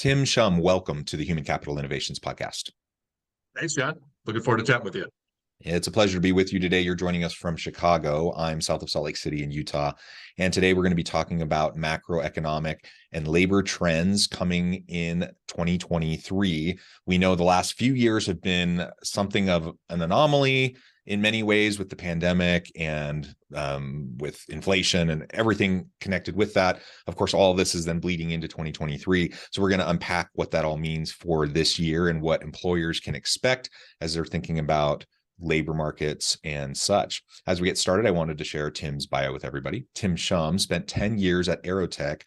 Tim Schumm, welcome to the Human Capital Innovations Podcast. Thanks, John. Looking forward to chatting with you. It's a pleasure to be with you today. You're joining us from Chicago. I'm south of Salt Lake City in Utah. And today we're going to be talking about macroeconomic and labor trends coming in 2023. We know the last few years have been something of an anomaly in many ways with the pandemic and with inflation and everything connected with that. Of course, all of this is then bleeding into 2023. So we're going to unpack what that all means for this year and what employers can expect as they're thinking about labor markets and such. As we get started, I wanted to share Tim's bio with everybody. Tim Schumm spent 10 years at Aerotech,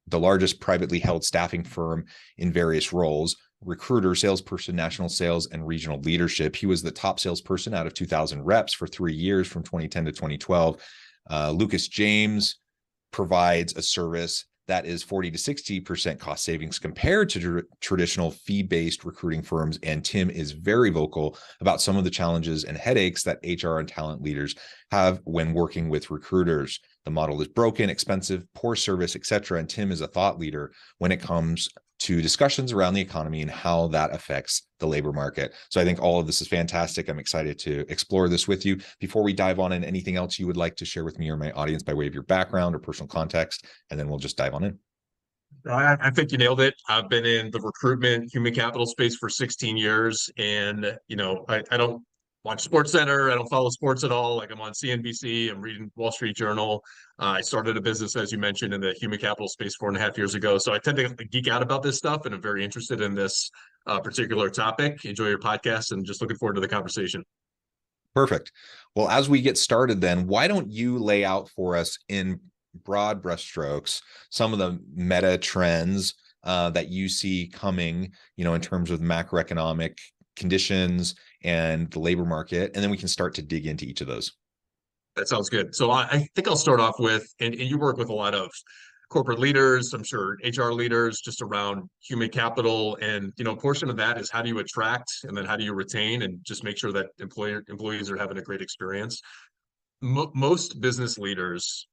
the largest privately held staffing firm in various roles: recruiter, salesperson, national sales, and regional leadership. He was the top salesperson out of 2,000 reps for 3 years from 2010 to 2012. Lucas James provides a service that is 40 to 60% cost savings compared to traditional fee-based recruiting firms. And Tim is very vocal about some of the challenges and headaches that HR and talent leaders have when working with recruiters. The model is broken, expensive, poor service, etc. And Tim is a thought leader when it comes to discussions around the economy and how that affects the labor market. So I think all of this is fantastic. I'm excited to explore this with you. Before we dive on in, anything else you would like to share with me or my audience by way of your background or personal context, and then we'll just dive on in. I think you nailed it. I've been in the recruitment, human capital space for 16 years. And, I don't watch SportsCenter. I don't follow sports at all. Like, I'm on CNBC. I'm reading Wall Street Journal. I started a business, as you mentioned, in the human capital space 4.5 years ago. So I tend to geek out about this stuff, and I'm very interested in this particular topic. Enjoy your podcast and just looking forward to the conversation. Perfect. Well, as we get started then, why don't you lay out for us in broad brushstrokes some of the meta trends that you see coming, in terms of macroeconomic conditions and the labor market, and then we can start to dig into each of those. That sounds good. So I think I'll start off with, and you work with a lot of corporate leaders, I'm sure HR leaders, just around human capital. And, a portion of that is how do you attract and then how do you retain and just make sure that employees are having a great experience. Most business leaders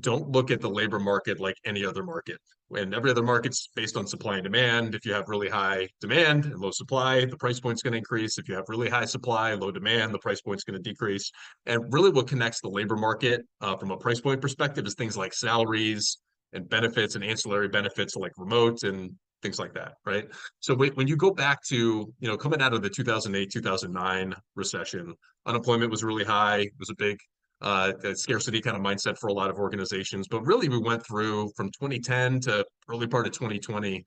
don't look at the labor market like any other market. And every other market's based on supply and demand. If you have really high demand and low supply, the price point's going to increase. If you have really high supply, low demand, the price point's going to decrease. And really what connects the labor market from a price point perspective is things like salaries and benefits and ancillary benefits like remote and things like that, right? So when you go back to, coming out of the 2008, 2009 recession, unemployment was really high. It was a big scarcity kind of mindset for a lot of organizations. But really, we went through from 2010 to early part of 2020,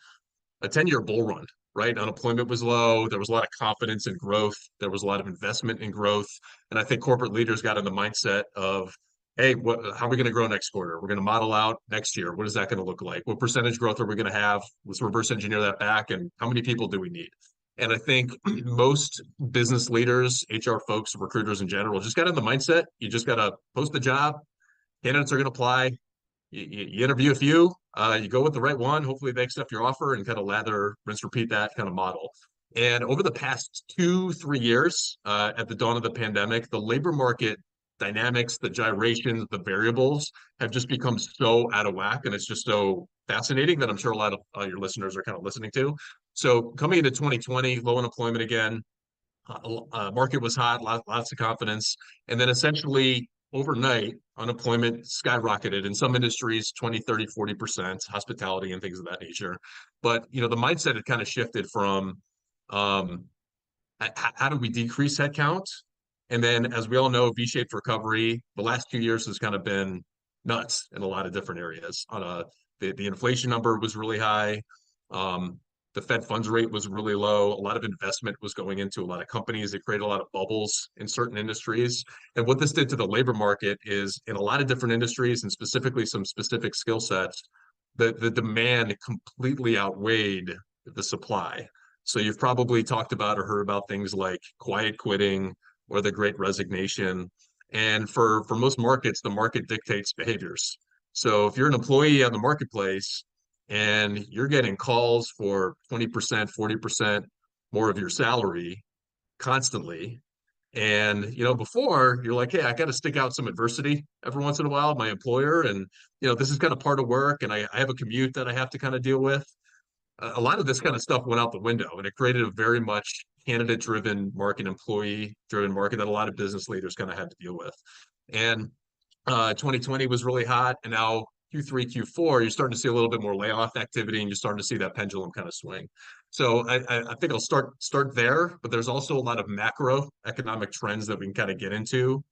a 10-year bull run, right? Unemployment was low. There was a lot of confidence in growth. There was a lot of investment in growth. And I think corporate leaders got in the mindset of, hey, how are we going to grow next quarter? We're going to model out next year. What is that going to look like? What percentage growth are we going to have? Let's reverse engineer that back. And how many people do we need? And I think most business leaders, HR folks, recruiters in general, just got in the mindset. You just got to post the job. Candidates are going to apply. You interview a few. You go with the right one. Hopefully they accept your offer and kind of lather, rinse, repeat that kind of model. And over the past 2-3 years, at the dawn of the pandemic, the labor market dynamics, the gyrations, the variables have just become so out of whack. And it's just so fascinating that I'm sure a lot of your listeners are kind of listening to. So coming into 2020, low unemployment again, market was hot, lots of confidence. And then essentially overnight, unemployment skyrocketed in some industries, 20, 30, 40%, hospitality and things of that nature. But, the mindset had kind of shifted from how do we decrease headcount? And then, as we all know, V-shaped recovery, the last 2 years has kind of been nuts in a lot of different areas. The inflation number was really high. The Fed funds rate was really low. A lot of investment was going into a lot of companies. It created a lot of bubbles in certain industries. And what this did to the labor market is, in a lot of different industries, and specifically some specific skill sets, the demand completely outweighed the supply. So you've probably talked about or heard about things like quiet quitting or the Great Resignation. And for most markets, the market dictates behaviors. So if you're an employee on the marketplace and you're getting calls for 20%, 40% more of your salary constantly, and before you're like, hey, I got to stick out some adversity every once in a while, my employer, and this is kind of part of work, and I have a commute that I have to kind of deal with. a lot of this kind of stuff went out the window, and it created a very much candidate-driven market, employee-driven market that a lot of business leaders kind of had to deal with. And 2020 was really hot, and now Q3, Q4, you're starting to see a little bit more layoff activity, and you're starting to see that pendulum kind of swing. So I think I'll start there, but there's also a lot of macroeconomic trends that we can kind of get into.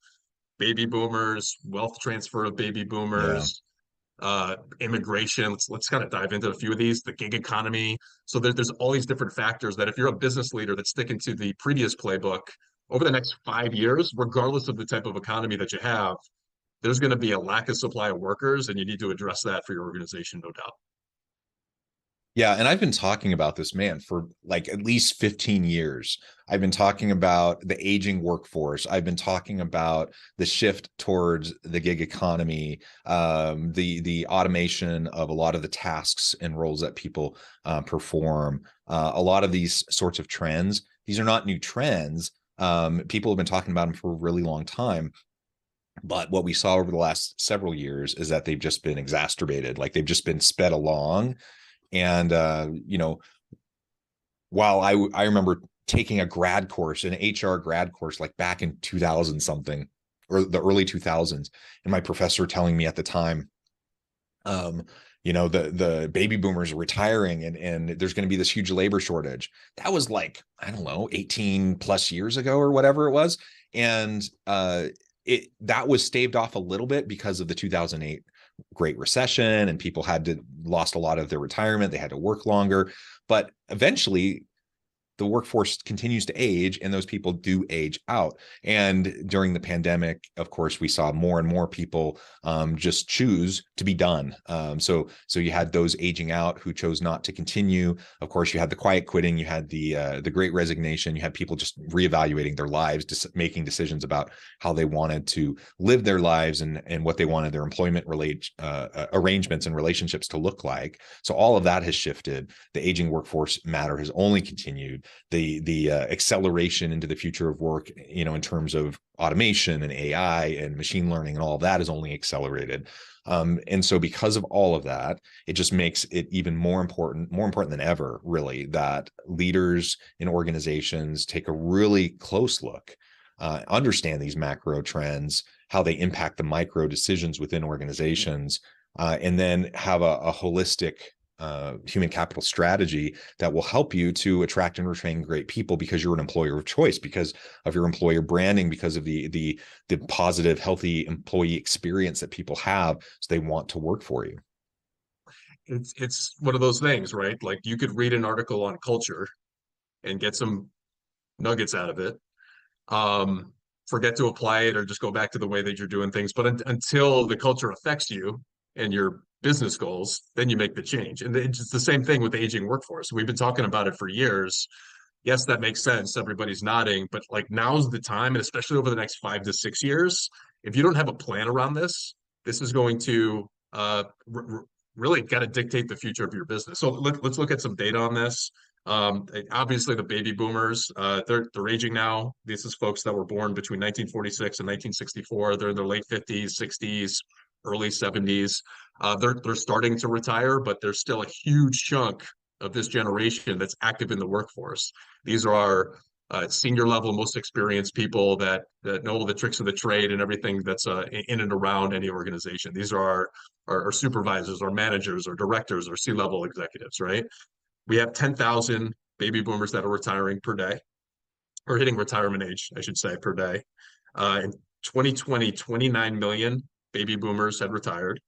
Baby boomers, wealth transfer of baby Yeah. boomers, immigration. Let's kind of dive into a few of these. The gig economy. So there's all these different factors that if you're a business leader that's sticking to the previous playbook over the next 5 years, regardless of the type of economy that you have, there's going to be a lack of supply of workers, and you need to address that for your organization, no doubt. Yeah, and I've been talking about this, man, for like at least 15 years. I've been talking about the aging workforce. I've been talking about the shift towards the gig economy, the automation of a lot of the tasks and roles that people perform. A lot of these sorts of trends. These are not new trends. People have been talking about them for a really long time. But what we saw over the last several years is that they've just been exacerbated, like they've just been sped along. And while I remember taking a grad course, an HR grad course, like back in 2000 something, or the early 2000s, and my professor telling me at the time, the baby boomers are retiring, and there's going to be this huge labor shortage. That was like, I don't know, 18 plus years ago or whatever it was. And that was staved off a little bit because of the 2008 Great Recession, and people lost a lot of their retirement. They had to work longer, but eventually the workforce continues to age, and those people do age out. And during the pandemic, of course, we saw more and more people just choose to be done. So you had those aging out who chose not to continue. Of course, you had the quiet quitting, you had the Great Resignation, you had people just reevaluating their lives, making decisions about how they wanted to live their lives and what they wanted their employment arrangements and relationships to look like. So all of that has shifted. The aging workforce matter has only continued. The acceleration into the future of work, in terms of automation and AI and machine learning and all of that is only accelerated. And so because of all of that, it just makes it even more important than ever, really, that leaders in organizations take a really close look, understand these macro trends, how they impact the micro decisions within organizations, and then have a holistic human capital strategy that will help you to attract and retain great people, because you're an employer of choice, because of your employer branding, because of the positive, healthy employee experience that people have, so they want to work for you. It's one of those things, right? Like, you could read an article on culture and get some nuggets out of it. Forget to apply it, or just go back to the way that you're doing things. But until the culture affects you and your business goals, then you make the change. And it's the same thing with the aging workforce. We've been talking about it for years. Yes, that makes sense. Everybody's nodding, but like, now's the time, and especially over the next 5 to 6 years, if you don't have a plan around this, this is going to really got to dictate the future of your business. So let's look at some data on this. Obviously, the baby boomers, they're aging now. This is folks that were born between 1946 and 1964. They're in their late 50s, 60s, early 70s. They're starting to retire, but there's still a huge chunk of this generation that's active in the workforce. These are our senior level, most experienced people that know the tricks of the trade and everything that's in and around any organization. These are our supervisors, our managers, our directors, our C-level executives, right? We have 10,000 baby boomers that are retiring per day, or hitting retirement age, I should say, per day. In 2020, 29 million baby boomers had retired.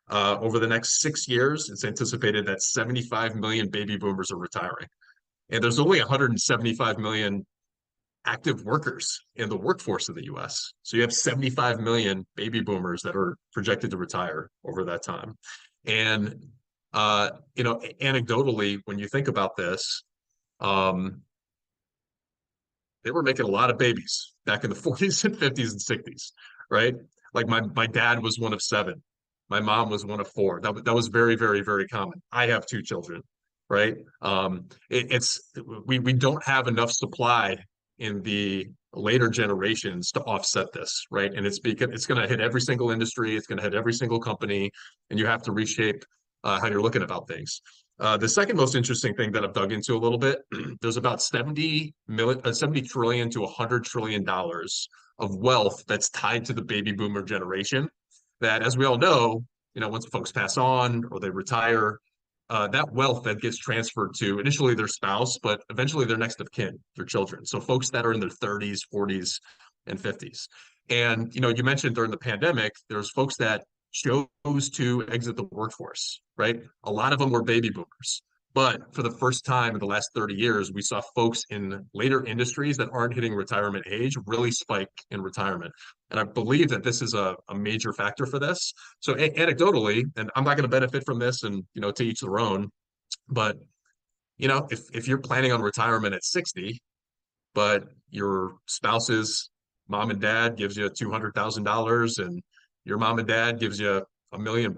Over the next 6 years, it's anticipated that 75 million baby boomers are retiring. And there's only 175 million active workers in the workforce of the US. So you have 75 million baby boomers that are projected to retire over that time. And, anecdotally, when you think about this, they were making a lot of babies back in the 40s and 50s and 60s, right? Like, my dad was one of 7. My mom was one of 4. That was very, very, very common. I have 2 children, right? We don't have enough supply in the later generations to offset this, right? And it's going to hit every single industry. It's going to hit every single company, and you have to reshape how you're looking about things. The second most interesting thing that I've dug into a little bit, there's about 70 trillion to $100 trillion of wealth that's tied to the baby boomer generation. That, as we all know, once folks pass on or they retire, that wealth that gets transferred to initially their spouse, but eventually their next of kin, their children. So folks that are in their 30s, 40s, and 50s. And you mentioned during the pandemic, there's folks that chose to exit the workforce, right? A lot of them were baby boomers. But for the first time in the last 30 years, we saw folks in later industries that aren't hitting retirement age really spike in retirement. And I believe that this is a major factor for this. So anecdotally, and I'm not going to benefit from this, and to each their own, but if you're planning on retirement at 60, but your spouse's mom and dad gives you $200,000 and your mom and dad gives you $1 million,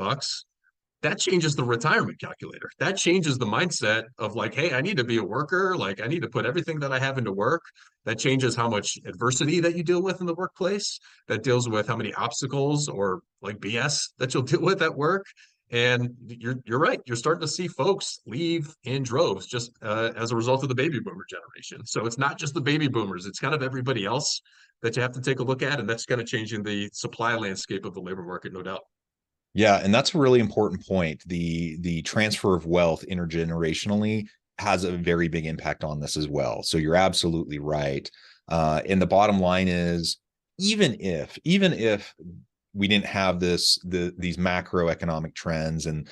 that changes the retirement calculator. That changes the mindset of like, hey, I need to be a worker. Like, I need to put everything that I have into work. That changes how much adversity that you deal with in the workplace. That deals with how many obstacles or like BS that you'll deal with at work. And you're right. You're starting to see folks leave in droves just as a result of the baby boomer generation. So it's not just the baby boomers. It's kind of everybody else that you have to take a look at. And that's kind of changing the supply landscape of the labor market, no doubt. Yeah, and that's a really important point. The transfer of wealth intergenerationally has a very big impact on this as well. So you're absolutely right. And the bottom line is, even if we didn't have these macroeconomic trends and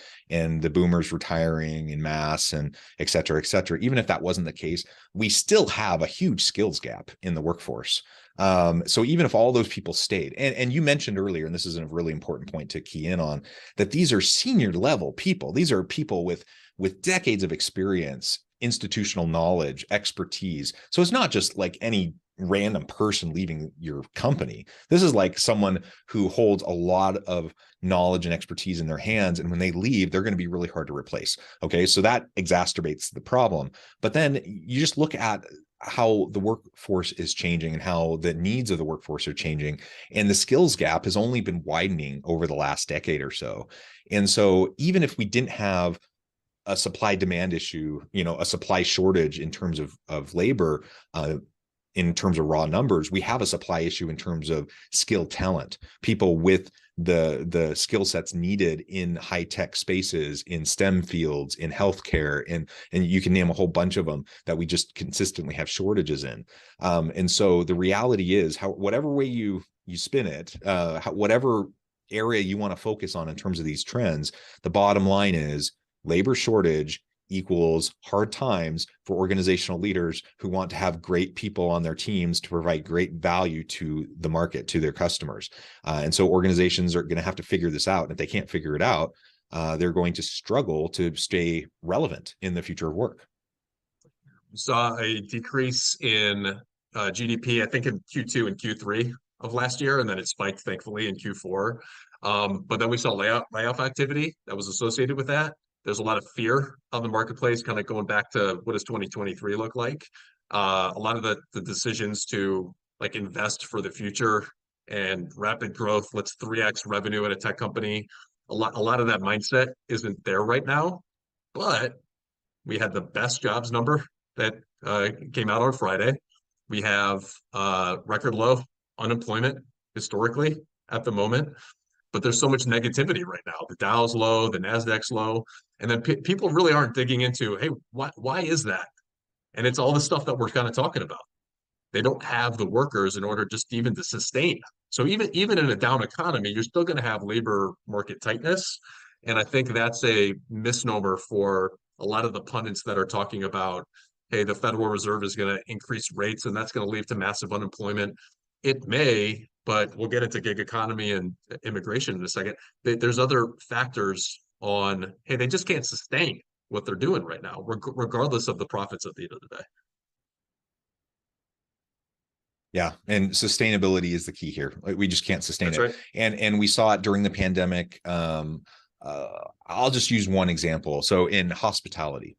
the boomers retiring in mass and et cetera, even if that wasn't the case, we still have a huge skills gap in the workforce. So even if all those people stayed, and you mentioned earlier, and this is a really important point to key in on, that these are senior level people. These are people with decades of experience, institutional knowledge, expertise. So it's not just like any random person leaving your company. This is like someone who holds a lot of knowledge and expertise in their hands, and when they leave, they're going to be really hard to replace. Okay, so that exacerbates the problem. But then you just look at how the workforce is changing and how the needs of the workforce are changing, and the skills gap has only been widening over the last decade or so. And so even if we didn't have a supply demand issue, a supply shortage in terms of labor, in terms of raw numbers, we have a supply issue in terms of skilled talent, people with the skill sets needed in high-tech spaces, in STEM fields, in healthcare, and you can name a whole bunch of them that we just consistently have shortages in. And so the reality is, whatever way you spin it, whatever area you want to focus on in terms of these trends, the bottom line is labor shortage equals hard times for organizational leaders who want to have great people on their teams to provide great value to the market, to their customers. And so organizations are going to have to figure this out. And if they can't figure it out, they're going to struggle to stay relevant in the future of work. We saw a decrease in GDP, I think in Q2 and Q3 of last year, and then it spiked, thankfully, in Q4. But then we saw layoff activity that was associated with that. There's a lot of fear on the marketplace, kind of going back to what does 2023 look like. A lot of the decisions to like invest for the future and rapid growth, let's 3x revenue at a tech company. A lot of that mindset isn't there right now, but we had the best jobs number that came out on Friday. We have record low unemployment historically at the moment. But there's so much negativity right now. The Dow's low, the Nasdaq's low, and then people really aren't digging into, hey, why is that? And it's all the stuff that we're kind of talking about. They don't have the workers in order just even to sustain. So even in a down economy, you're still going to have labor market tightness, and I think that's a misnomer for a lot of the pundits that are talking about, hey, the Federal Reserve is going to increase rates, and that's going to lead to massive unemployment. It may, but we'll get into gig economy and immigration in a second. There's other factors on, hey, they just can't sustain what they're doing right now, regardless of the profits at the end of the day. Yeah, and sustainability is the key here. We just can't sustain That's it. right. And we saw it during the pandemic. I'll just use one example. So in hospitality,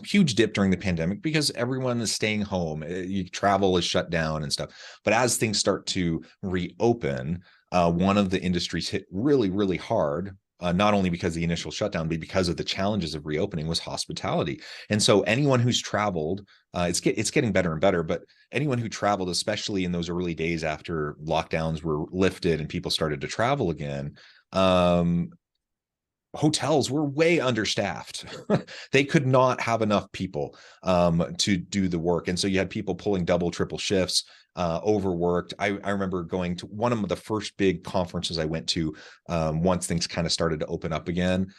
huge dip during the pandemic because everyone is staying home. Travel is shut down and stuff. But as things start to reopen, one of the industries hit really, really hard not only because of the initial shutdown, but because of the challenges of reopening, was hospitality. And so anyone who's traveled, it's getting better and better, but anyone who traveled, especially in those early days after lockdowns were lifted and people started to travel again, hotels were way understaffed. They could not have enough people to do the work. And so you had people pulling double, triple shifts, overworked. I remember going to one of the first big conferences I went to once things kind of started to open up again.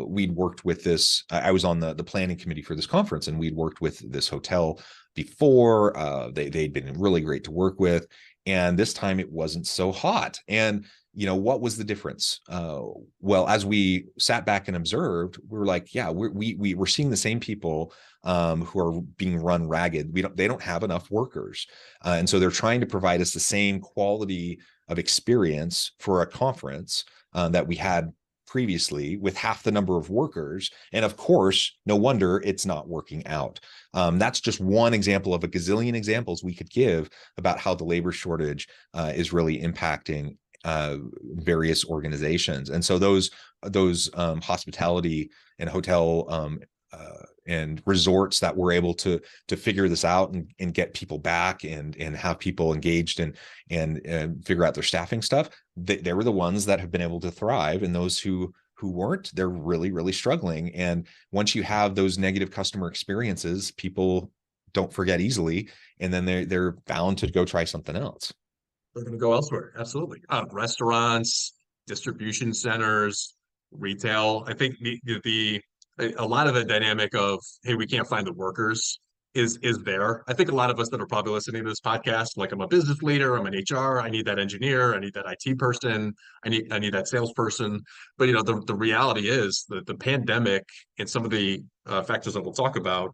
We'd worked with this, I was on the planning committee for this conference, and we'd worked with this hotel before. They'd been really great to work with. And this time it wasn't so hot. And what was the difference? Well, as we sat back and observed, we were like, yeah, we're seeing the same people who are being run ragged. They don't have enough workers. And so they're trying to provide us the same quality of experience for a conference that we had previously with half the number of workers. And of course, no wonder it's not working out. That's just one example of a gazillion examples we could give about how the labor shortage is really impacting various organizations. And so those hospitality and hotel and resorts that were able to figure this out and get people back and have people engaged and figure out their staffing stuff, they were the ones that have been able to thrive. And those who weren't, they're really, really struggling. And once you have those negative customer experiences, people don't forget easily, and then they're bound to go try something else. They're going to go elsewhere. Absolutely. Restaurants, distribution centers, retail. I think a lot of the dynamic of, hey, we can't find the workers is there. I think a lot of us that are probably listening to this podcast, like, I'm a business leader, I'm an HR, I need that engineer, I need that IT person, I need that salesperson. But the reality is that the pandemic and some of the factors that we'll talk about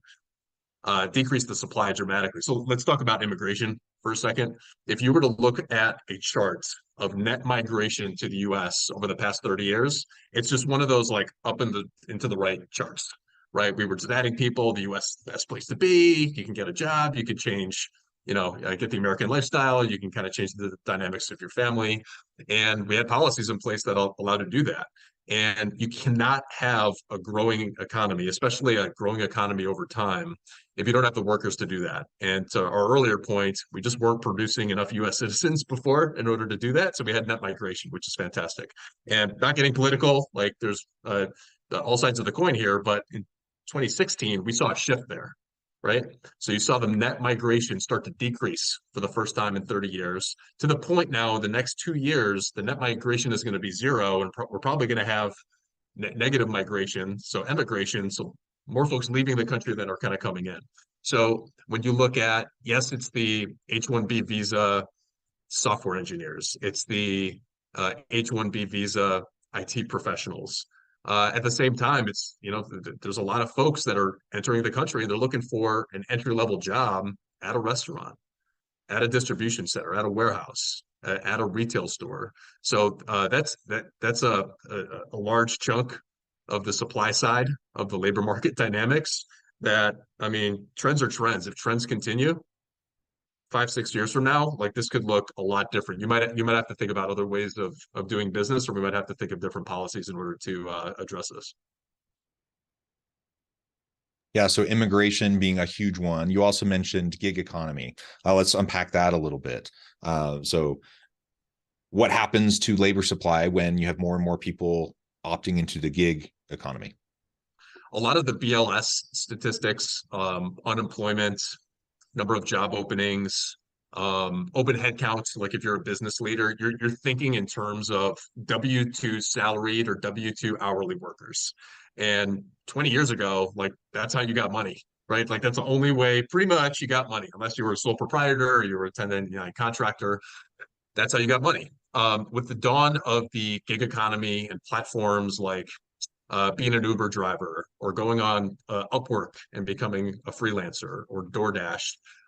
decreased the supply dramatically. So let's talk about immigration for a second. If you were to look at a chart of net migration to the US over the past 30 years, it's just one of those like up into the right charts, right? We were just adding people, the US the best place to be, you can get a job, you can change, get the American lifestyle, you can kind of change the dynamics of your family. And we had policies in place that allow to do that. And you cannot have a growing economy, especially a growing economy over time, if you don't have the workers to do that. And to our earlier point, we just weren't producing enough US citizens before in order to do that. So we had net migration, which is fantastic. And not getting political, like there's all sides of the coin here, but in 2016, we saw a shift there, right? So you saw the net migration start to decrease for the first time in 30 years, to the point now, the next 2 years, the net migration is going to be zero, and we're probably going to have negative migration, so emigration, so more folks leaving the country than are kind of coming in. So when you look at, yes, it's the H-1B visa software engineers, it's the H-1B visa IT professionals. At the same time, it's, there's a lot of folks that are entering the country and they're looking for an entry-level job at a restaurant, at a distribution center, at a warehouse, at a retail store. So that's a large chunk of the supply side of the labor market dynamics that, trends are trends. If trends continue 5-6 years from now, like, this could look a lot different. You might have to think about other ways of doing business, or we might have to think of different policies in order to address this. Yeah, so immigration being a huge one. You also mentioned gig economy. Let's unpack that a little bit. So what happens to labor supply when you have more and more people opting into the gig economy? A lot of the BLS statistics, unemployment, number of job openings, open headcount. Like, if you're a business leader, you're thinking in terms of W-2 salaried or W-2 hourly workers. And 20 years ago, like, that's how you got money, right? Like, that's the only way pretty much you got money, unless you were a sole proprietor or you were a tenant, contractor. That's how you got money. With the dawn of the gig economy and platforms like being an Uber driver, or going on Upwork and becoming a freelancer, or DoorDash,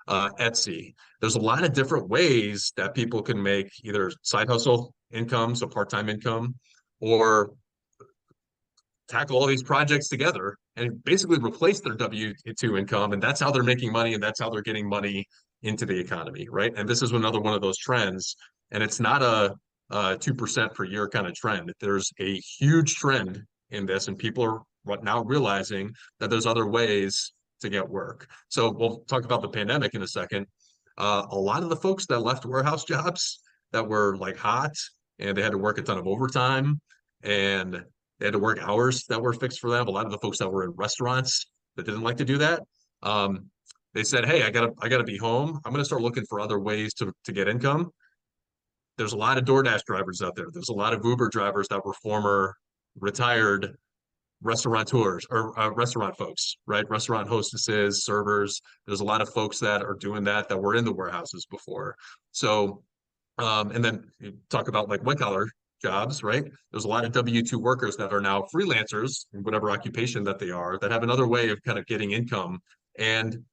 Etsy. There's a lot of different ways that people can make either side hustle income, so part-time income, or tackle all these projects together and basically replace their W-2 income. And that's how they're making money, and that's how they're getting money into the economy, right? And this is another one of those trends. And it's not 2% per year kind of trend. There's a huge trend in this, and people are now realizing that there's other ways to get work. So we'll talk about the pandemic in a second. A lot of the folks that left warehouse jobs that were like hot and they had to work a ton of overtime and they had to work hours that were fixed for them. A lot of the folks that were in restaurants that didn't like to do that, they said, "Hey, I gotta be home. I'm gonna start looking for other ways to get income." There's a lot of DoorDash drivers out there. There's a lot of Uber drivers that were former retired restaurateurs or restaurant folks, right? Restaurant hostesses, servers. There's a lot of folks that are doing that were in the warehouses before. So, and then you talk about like white collar jobs, right? There's a lot of W-2 workers that are now freelancers in whatever occupation that they are that have another way of kind of getting income. And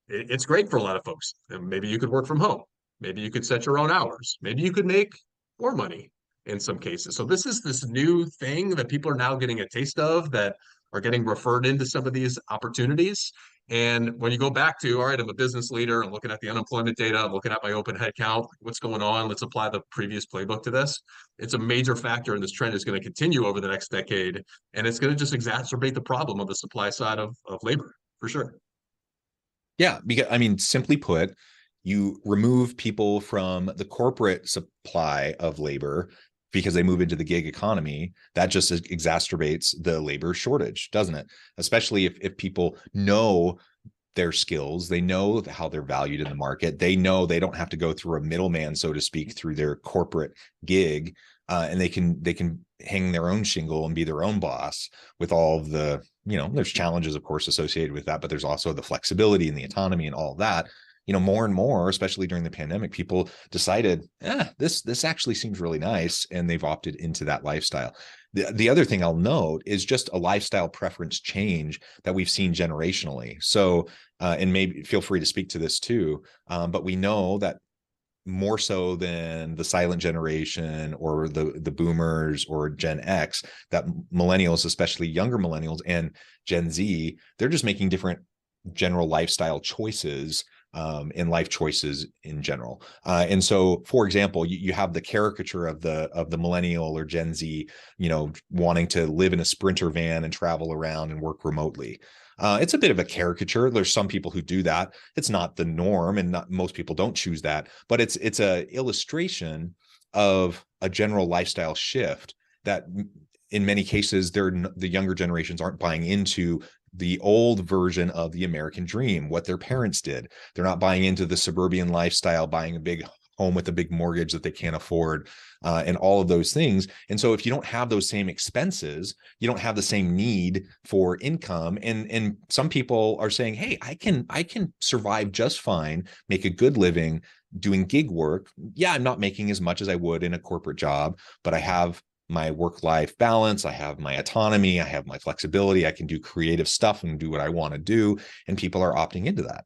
it's great for a lot of folks. And maybe you could work from home. Maybe you could set your own hours. Maybe you could make more money in some cases. So this is this new thing that people are now getting a taste of, that are getting referred into some of these opportunities. And when you go back to, all right, I'm a business leader, I'm looking at the unemployment data, I'm looking at my open head count, what's going on? Let's apply the previous playbook to this. It's a major factor, and this trend is going to continue over the next decade. And it's going to just exacerbate the problem of the supply side of labor, for sure. Yeah, because I mean, simply put, you remove people from the corporate supply of labor because they move into the gig economy. That just exacerbates the labor shortage, doesn't it? Especially if people know their skills, they know how they're valued in the market, they know they don't have to go through a middleman, so to speak, through their corporate gig, and they can hang their own shingle and be their own boss with all of the, there's challenges, of course, associated with that, but there's also the flexibility and the autonomy and all of that. More and more, especially during the pandemic, people decided, this actually seems really nice, and they've opted into that lifestyle. The other thing I'll note is just a lifestyle preference change that we've seen generationally. So, and maybe feel free to speak to this too, but we know that more so than the silent generation or the boomers or Gen X, that millennials, especially younger millennials and Gen Z, they're just making different general lifestyle choices in life choices in general. And so, for example, you have the caricature of the millennial or Gen Z, wanting to live in a Sprinter van and travel around and work remotely. It's a bit of a caricature. There's some people who do that. It's not the norm, and most people don't choose that, but it's a illustration of a general lifestyle shift that in many cases the younger generations aren't buying into the old version of the American dream, what their parents did. They're not buying into the suburban lifestyle, buying a big home with a big mortgage that they can't afford, and all of those things. And so if you don't have those same expenses, you don't have the same need for income. And some people are saying, hey, I can survive just fine, make a good living doing gig work. Yeah, I'm not making as much as I would in a corporate job, but I have my work-life balance, I have my autonomy, I have my flexibility, I can do creative stuff and do what I want to do. And people are opting into that.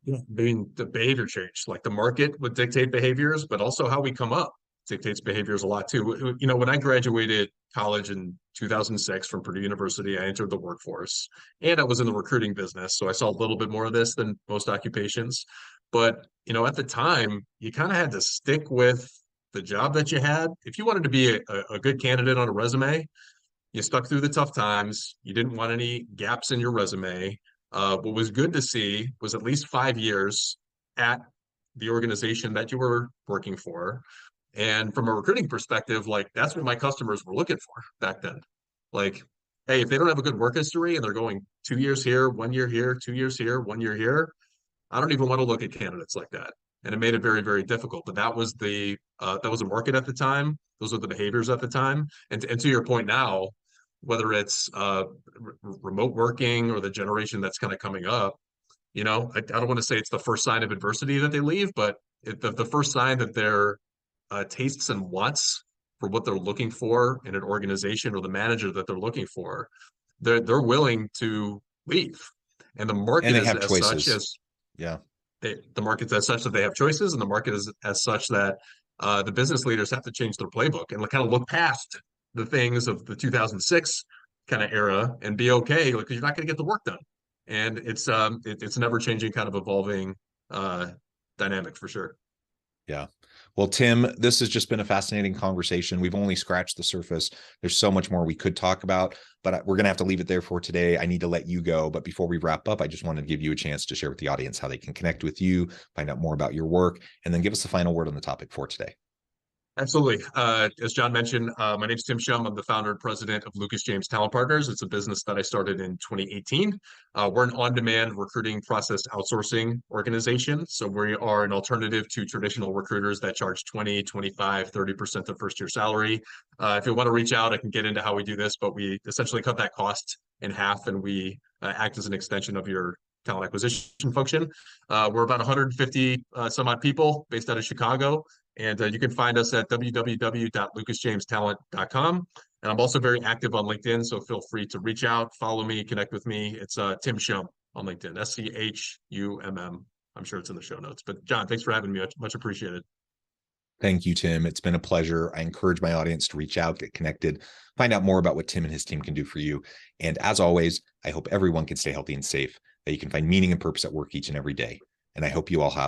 Yeah, I mean, the behavior change, like the market would dictate behaviors, but also how we come up dictates behaviors a lot too. When I graduated college in 2006 from Purdue University, I entered the workforce, and I was in the recruiting business. So I saw a little bit more of this than most occupations. But, at the time, you kind of had to stick with the job that you had. If you wanted to be a good candidate on a resume, you stuck through the tough times. You didn't want any gaps in your resume. What was good to see was at least 5 years at the organization that you were working for. And from a recruiting perspective, like that's what my customers were looking for back then. Like, hey, if they don't have a good work history and they're going 2 years here, 1 year here, 2 years here, 1 year here, I don't even want to look at candidates like that. And it made it very, very difficult. But that was a market at the time. Those were the behaviors at the time. And to your point now, whether it's remote working or the generation that's kind of coming up, I don't want to say it's the first sign of adversity that they leave, but the first sign that their tastes and wants for what they're looking for in an organization or the manager that they're looking for, they're willing to leave. And the market And they is have as such choices. as Yeah. the market's as such that they have choices, and the market is as such that the business leaders have to change their playbook and kind of look past the things of the 2006 kind of era and be okay, because you're not going to get the work done. And it's an ever changing kind of evolving dynamic for sure. Yeah. Well, Tim, this has just been a fascinating conversation. We've only scratched the surface. There's so much more we could talk about, but we're going to have to leave it there for today. I need to let you go. But before we wrap up, I just wanted to give you a chance to share with the audience how they can connect with you, find out more about your work, and then give us the final word on the topic for today. Absolutely. As John mentioned, my name's Tim Schumm. I'm the founder and president of Lucas James Talent Partners. It's a business that I started in 2018. We're an on-demand recruiting process outsourcing organization. So we are an alternative to traditional recruiters that charge 20, 25, 30% of first year salary. If you want to reach out, I can get into how we do this, but we essentially cut that cost in half, and we act as an extension of your talent acquisition function. We're about 150 some odd people based out of Chicago. And you can find us at www.lucasjamestalent.com. And I'm also very active on LinkedIn, so feel free to reach out, follow me, connect with me. It's Tim Schumm on LinkedIn, SCHUMM. I'm sure it's in the show notes. But John, thanks for having me. Much appreciated. Thank you, Tim. It's been a pleasure. I encourage my audience to reach out, get connected, find out more about what Tim and his team can do for you. And as always, I hope everyone can stay healthy and safe, that you can find meaning and purpose at work each and every day. And I hope you all have